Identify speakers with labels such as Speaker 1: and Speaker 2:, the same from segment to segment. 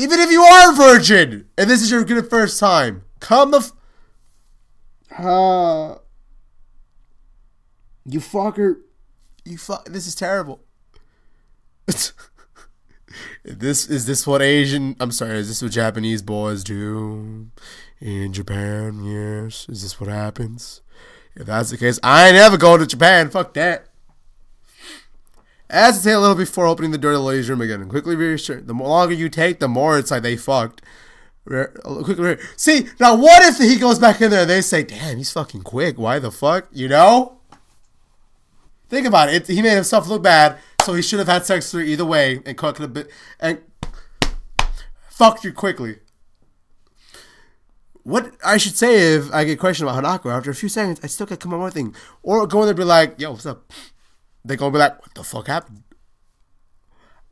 Speaker 1: Even if you are a virgin, and this is your good first time, come the you fucker. This is terrible. Is this what Japanese boys do in Japan? Yes. Is this what happens? If that's the case, I ain't ever going to Japan. Fuck that. As to take a little before opening the door to the ladies' room again, and quickly reassure. The longer you take, the more it's like they fucked. See, now what if he goes back in there and they say, damn, he's fucking quick. Why the fuck? You know? Think about it. He made himself look bad, so he should have had sex with her either way and cooked a bit and fucked you quickly. What I should say if I get questioned about Hanako, after a few seconds, I still can't come up with anything. Or go in there and be like, yo, what's up? They're gonna be like, what the fuck happened?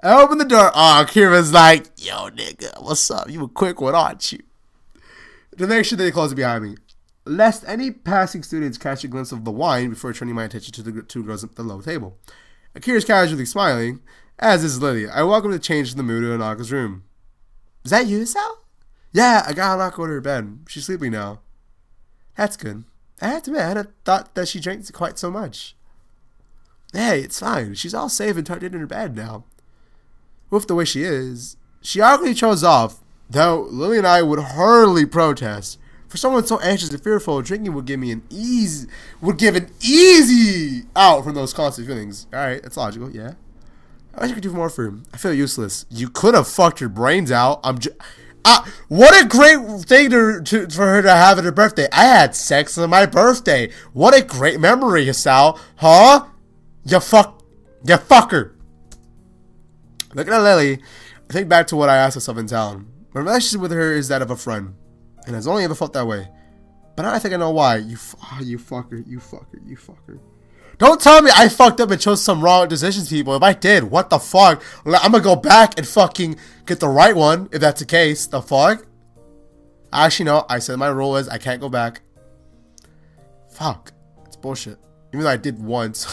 Speaker 1: I open the door. Oh, Kira's like, yo, nigga, what's up? You a quick one, aren't you? To make sure they close it behind me. Lest any passing students catch a glimpse of the wine before turning my attention to the two girls at the low table. Akira's casually smiling, as is Lily. I welcome the change in the mood of Hanako's room. Is that you, Sal? Yeah, I got Hanako to her bed. She's sleeping now. That's good. I have to admit, I hadn't thought that she drank quite so much. Hey, it's fine. She's all safe and tucked in her bed now. With the way she is, she awkwardly chose off, though Lily and I would hurriedly protest. For someone so anxious and fearful, drinking would give an easy out from those constant feelings. Alright, that's logical, yeah. I wish I could do more for him. I feel useless. You could have fucked your brains out. What a great thing for her to have at her birthday. I had sex on my birthday. What a great memory, Sal. Huh? You fucker. Looking at Lily, I think back to what I asked myself in town. My relationship with her is that of a friend, and has only ever felt that way. But now I think I know why. You fucker. Don't tell me I fucked up and chose some wrong decisions, people. If I did, what the fuck? I'm gonna go back and fucking get the right one, if that's the case. The fuck? Actually, no. I said my rule is I can't go back. Fuck. It's bullshit. Even though I did once.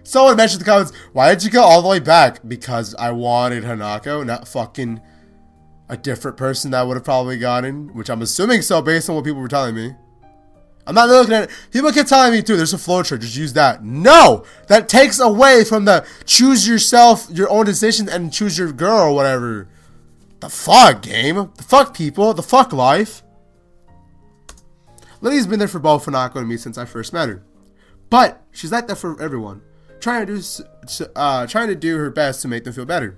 Speaker 1: Someone mentioned in the comments, why did you go all the way back? Because I wanted Hanako, not fucking a different person that would have probably gotten. Which I'm assuming so based on what people were telling me. I'm not looking at it. People kept telling me too, there's a flowchart, just use that. No! That takes away from the choose yourself, your own decision, and choose your girl or whatever. The fuck, game? The fuck, people? The fuck, life? Lily's been there for both Hanako and me since I first met her. But she's like that for everyone, trying to do her best to make them feel better.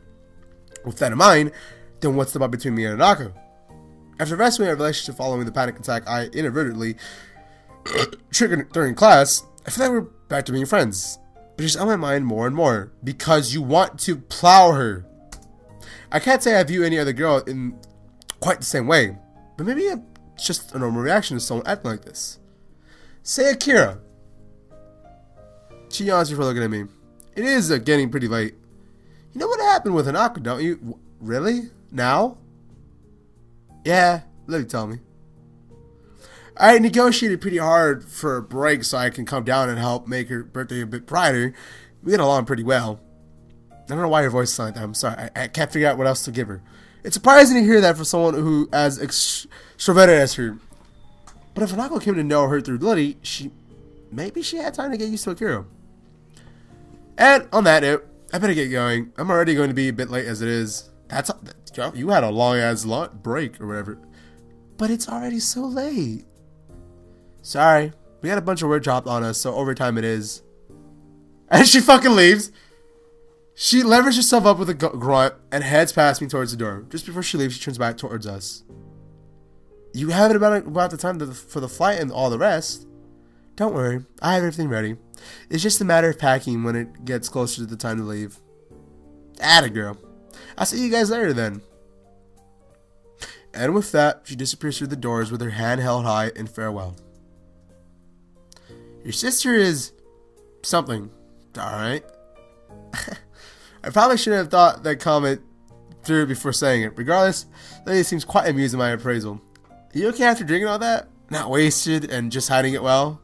Speaker 1: With that in mind, then what's the bond between me and Hanako? After rescuing our relationship following the panic attack I inadvertently triggered during class, I feel like we're back to being friends. But she's on my mind more and more because you want to plow her. I can't say I view any other girl in quite the same way, but maybe it's just a normal reaction to someone acting like this. Say Akira. She yawns before looking at me. It is getting pretty late. You know what happened with Hanako, don't you? Really? Now? Yeah, let me tell me. I negotiated pretty hard for a break so I can come down and help make her birthday a bit brighter. We get along pretty well. I don't know why your voice is like that. I'm sorry. I can't figure out what else to give her. It's surprising to hear that from someone who as extroverted as her. But if Hanako came to know her through Lily, maybe she had time to get used to Akira. And on that note, I better get going. I'm already going to be a bit late as it is. You had a long ass break or whatever. But it's already so late. Sorry. We got a bunch of work dropped on us, so overtime it is. And she fucking leaves. She levers herself up with a grunt and heads past me towards the door. Just before she leaves, she turns back towards us. You have it about the time for the flight and all the rest. Don't worry. I have everything ready. It's just a matter of packing when it gets closer to the time to leave. Atta girl. I'll see you guys later then. And with that, she disappears through the doors with her hand held high in farewell. Your sister is something, alright? I probably shouldn't have thought that comment through before saying it. Regardless, Lily seems quite amused at my appraisal. Are you okay after drinking all that? Not wasted and just hiding it well?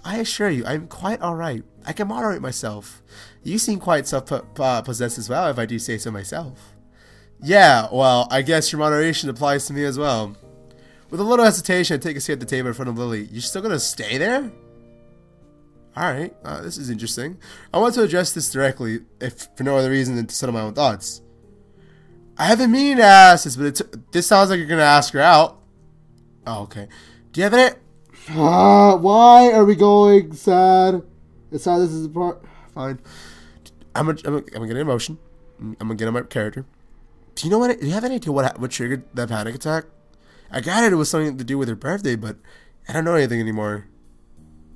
Speaker 1: I assure you, I'm quite alright. I can moderate myself. You seem quite self-possessed as well, if I do say so myself. Yeah, well, I guess your moderation applies to me as well. With a little hesitation, I take a seat at the table in front of Lily. You still gonna stay there? Alright, this is interesting. I want to address this directly, if for no other reason than to settle my own thoughts. I haven't meaning to ask this, but this sounds like you're gonna ask her out. Oh, okay. Do you have any... why are we going sad? It's how this is the part. Fine. I'm gonna get emotion. I'm gonna get in my character. Do you have any idea what triggered that panic attack? I gathered it was something to do with her birthday, but I don't know anything anymore.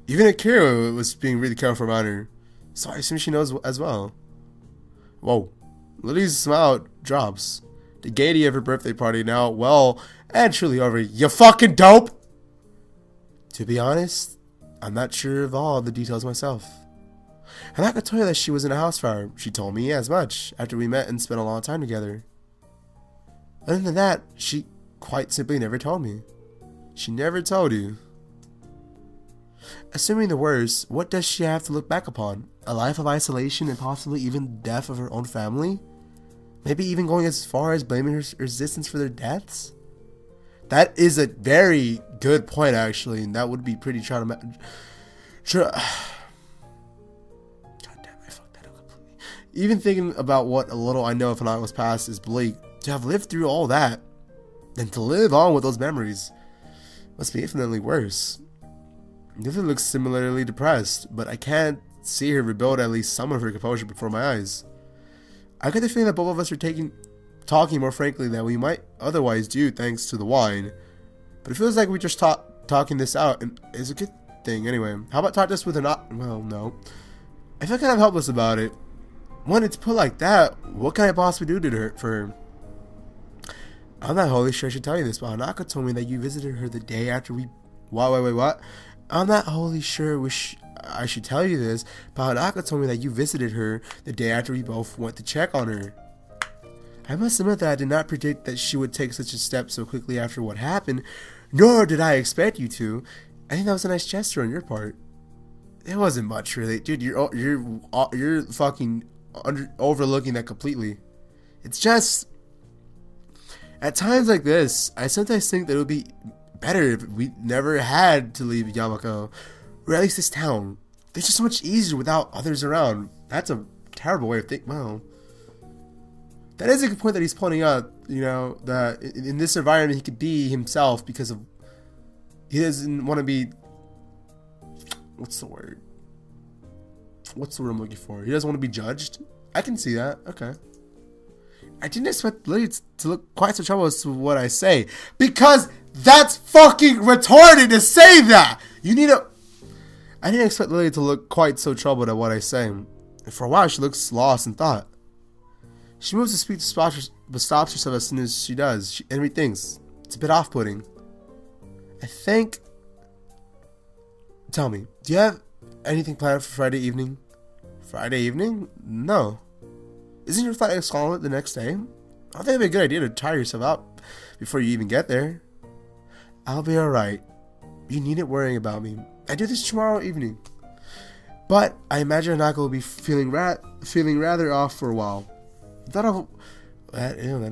Speaker 1: Even Akira was being really careful around her, so I assume she knows as well. Whoa. Lily's smile drops. The gaiety of her birthday party now well and truly over. You fucking dope! To be honest, I'm not sure of all the details myself. Hanako told her that she was in a house fire. She told me as much after we met and spent a long time together. Other than that, she quite simply never told me. She never told you. Assuming the worst, what does she have to look back upon? A life of isolation and possibly even death of her own family? Maybe even going as far as blaming her existence for their deaths? That is a very good point, actually, and that would be pretty traumatic. God damn, I fucked that up completely. Even thinking about what a little I know of Hanako's past is bleak. To have lived through all that, and to live on with those memories, must be infinitely worse. Lily looks similarly depressed, but I can't see her rebuild at least some of her composure before my eyes. I get the feeling that both of us are talking more frankly than we might otherwise do thanks to the wine. But it feels like we just talking this out, and it's a good thing anyway. How about talk this with her not? Well, no. I feel kind of helpless about it. When it's put like that, what can I possibly do for her? I'm not wholly sure I should tell you this, but Hanako told me that you visited her the day after we... Wait, what? I'm not wholly sure I should tell you this, but Hanako told me that you visited her the day after we both went to check on her. I must admit that I did not predict that she would take such a step so quickly after what happened, nor did I expect you to. I think that was a nice gesture on your part. It wasn't much, really. Dude, you're fucking overlooking that completely. It's just... At times like this, I sometimes think that it would be better if we never had to leave Yamako, or at least this town. It's just so much easier without others around. That's a terrible way of thinking. Well, that is a good point that he's pointing out, you know, that in this environment he could be himself because of... He doesn't want to be... What's the word? What's the word I'm looking for? He doesn't want to be judged? I can see that. Okay. I didn't expect Lily to look quite so troubled as to what I say. Because that's fucking retarded to say that! I didn't expect Lily to look quite so troubled at what I say. And for a while, she looks lost in thought. She moves to speak to but stops herself as soon as she does. And rethinks. It's a bit off-putting. I think... Tell me, do you have anything planned for Friday evening? Friday evening? No. Isn't your flight installment the next day? I think it'd be a good idea to tire yourself out before you even get there. I'll be alright. You needn't worry about me. I do this tomorrow evening. But I imagine Hanako will be feeling rather off for a while. That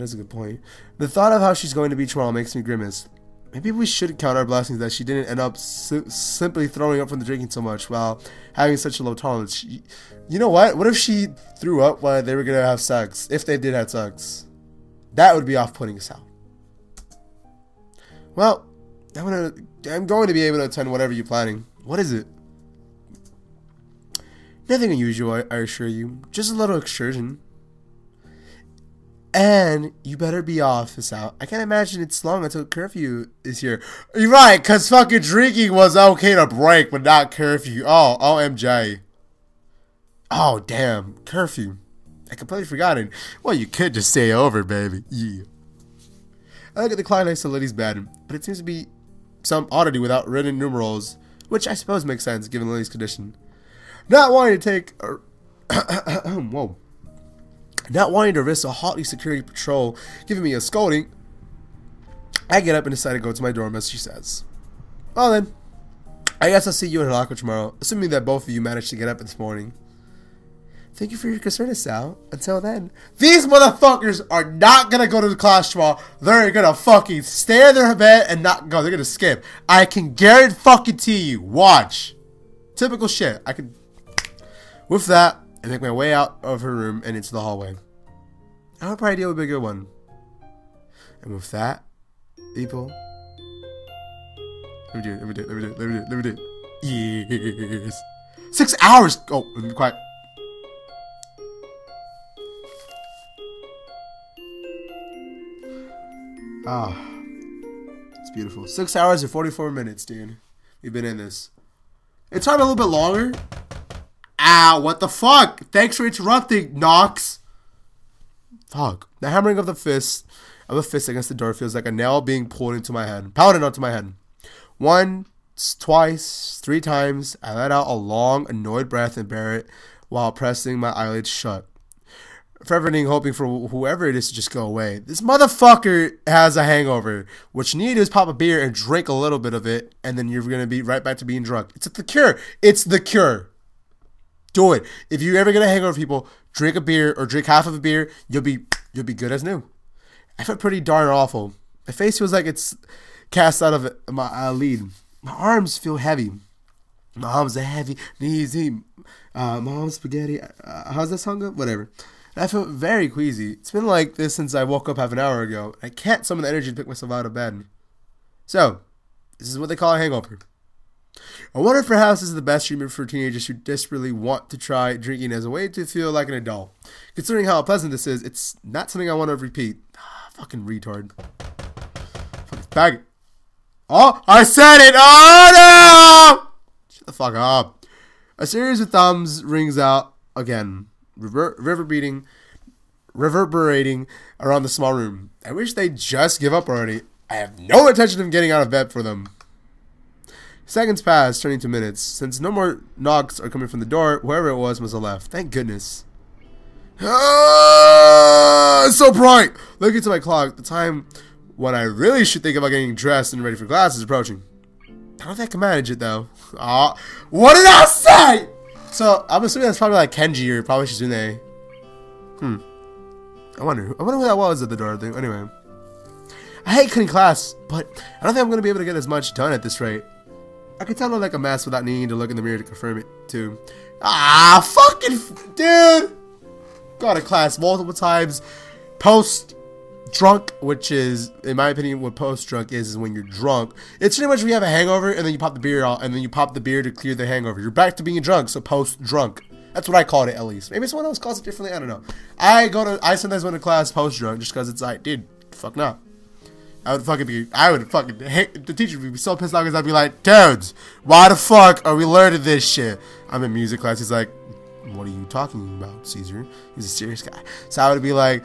Speaker 1: is a good point. The thought of how she's going to be tomorrow makes me grimace. Maybe we should count our blessings that she didn't end up simply throwing up from the drinking so much while having such a low tolerance. You know what? What if she threw up while they were going to have sex? If they did have sex. That would be off-putting as hell. Well, I'm going to be able to attend whatever you're planning. What is it? Nothing unusual, I assure you. Just a little excursion. And you better be off this out. I can't imagine it's long until curfew is here. You're right, because fucking drinking was okay to break, but not curfew. Oh, OMJ. Oh, damn. Curfew. I completely forgotten. Well, you could just stay over, baby. Yeah. I look at the clock next to Lily's bed, but it seems to be some oddity without written numerals, which I suppose makes sense given Lily's condition. Not wanting to take... Whoa. Not wanting to risk a haughty security patrol giving me a scolding, I get up and decide to go to my dorm, as she says. Well then, I guess I'll see you in Hanako tomorrow, assuming that both of you managed to get up this morning. Thank you for your concern, Sal. Until then, these motherfuckers are not gonna go to the class tomorrow. They're gonna fucking stay in their bed and not go. They're gonna skip. I can guarantee you. Watch. Typical shit. I can. With that, I make my way out of her room and into the hallway. I hope our idea would be a good one. And with that, people. Let me do it. Yes. 6 hours. Oh, let me be quiet. Ah, it's beautiful. 6 hours and 44 minutes, dude. We've been in this. It's time a little bit longer. Ow, what the fuck? Thanks for interrupting, Knox. Fuck. The hammering of the fist against the door feels like a nail being pulled into my head. Pounded onto my head. Once, twice, 3 times, I let out a long, annoyed breath and bear it while pressing my eyelids shut. Fervently hoping for whoever it is to just go away. This motherfucker has a hangover. What you need to do is pop a beer and drink a little bit of it, and then you're going to be right back to being drunk. It's the cure. It's the cure. Do it. If you ever get a hangover, people, drink a beer or drink half of a beer, you'll be good as new. I felt pretty darn awful. My face feels like it's cast out of my lead. My arms feel heavy. My arms are heavy. Knees deep. Mom's spaghetti. How's that song go? Whatever. I feel very queasy. It's been like this since I woke up half an hour ago. I can't summon the energy to pick myself out of bed. So, this is what they call a hangover. I wonder if perhaps this is the best treatment for teenagers who desperately want to try drinking as a way to feel like an adult. Considering how unpleasant this is, it's not something I want to repeat. Fucking retard. Fucking faggot. Oh, I said it! Oh no! Shut the fuck up. A series of thumbs rings out again. Reverberating around the small room. I wish they'd just give up already. I have no intention of getting out of bed for them. Seconds pass, turning to minutes. Since no more knocks are coming from the door, whoever it was must have left. Thank goodness. Ah, it's so bright! Looking at my clock, the time when I really should think about getting dressed and ready for class is approaching. I don't think I can manage it though. Ah, what did I say? So, I'm assuming that's probably like Kenji or probably Shizune. I wonder who that was at the door thing. Anyway. I hate cutting class, but I don't think I'm going to be able to get as much done at this rate. I can tell I look like a mess without needing to look in the mirror to confirm it, too. Ah, fucking dude! Got to class multiple times. Post-drunk, which is, in my opinion, what post-drunk is when you're drunk. It's pretty much when you have a hangover, and then you pop the beer out, and then you pop the beer to clear the hangover. You're back to being drunk, so post-drunk. That's what I called it, at least. Maybe someone else calls it differently, I don't know. I sometimes go to class post-drunk, just because it's like, dude, fuck no. I would fucking hate, the teacher would be so pissed off because I'd be like, dudes, why the fuck are we learning this shit? I'm in music class, he's like, what are you talking about, Caesar? He's a serious guy. So I would be like,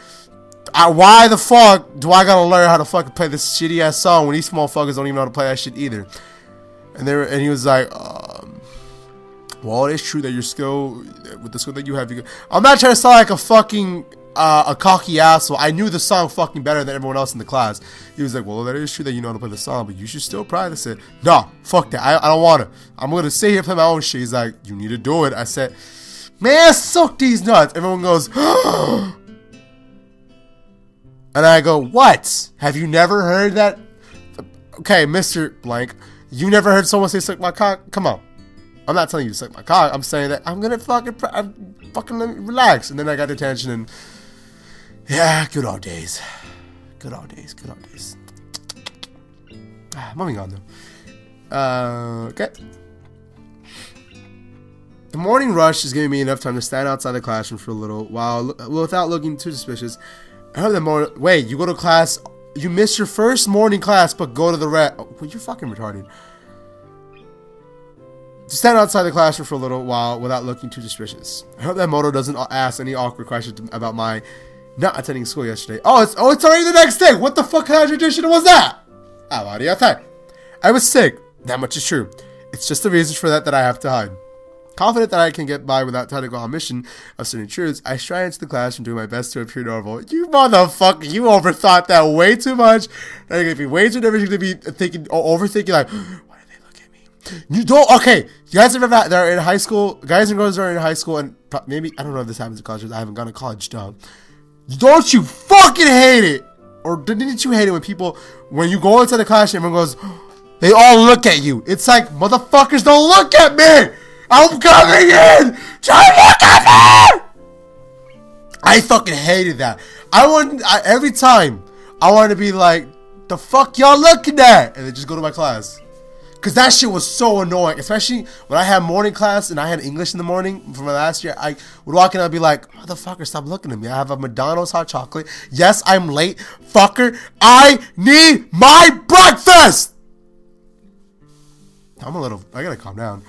Speaker 1: why the fuck do I gotta learn how to fucking play this shitty ass song when these small fuckers don't even know how to play that shit either? And he was like, well, it's true that your skill, with the skill that you have, I'm not trying to sound like a fucking, a cocky asshole. I knew the song fucking better than everyone else in the class. He was like, well, that is true that you know how to play the song, but you should still practice it. No, fuck that. I don't want to. I'm going to sit here and play my own shit. He's like, you need to do it. I said, man, suck these nuts. Everyone goes, and I go, what? Have you never heard that? Okay, Mr. Blank, you never heard someone say suck my cock? Come on. I'm not telling you to suck my cock. I'm saying that I'm gonna fucking let me relax. And then I got the attention and yeah, good old days. Good old days. Good old days. Moving on though. Okay. The morning rush is giving me enough time to stand outside the classroom for a little while without looking too suspicious. I heard that wait, you go to class, you miss your first morning class, but go to the well, you're fucking retarded. To stand outside the classroom for a little while without looking too suspicious. I hope that Moto doesn't ask any awkward questions about my not attending school yesterday. Oh, it's already the next day. What the fuck kind of tradition was that? I was sick. That much is true. It's just the reasons for that I have to hide. Confident that I can get by without trying to go on mission of certain truths, I stride into the classroom doing my best to appear normal. You motherfucker, you overthought that way too much. You're gonna be way too nervous. You're gonna be thinking, overthinking, like, why did they look at me? You don't. Okay, you guys ever they're in high school. Guys and girls are in high school, and maybe I don't know if this happens in college. I haven't gone to college, dog. Don't you fucking hate it, or didn't you hate it when you go into the class and everyone goes, they all look at you. It's like, motherfuckers, don't look at me. I'm coming in. Try to look at me. I fucking hated that. Every time I wanted to be like, the fuck y'all looking at, and then just go to my class. Cause that shit was so annoying, especially when I had morning class and I had English in the morning from my last year. I would walk in and I'd be like, motherfucker, stop looking at me. I have a McDonald's hot chocolate. Yes, I'm late. Fucker, I need my breakfast. I gotta calm down.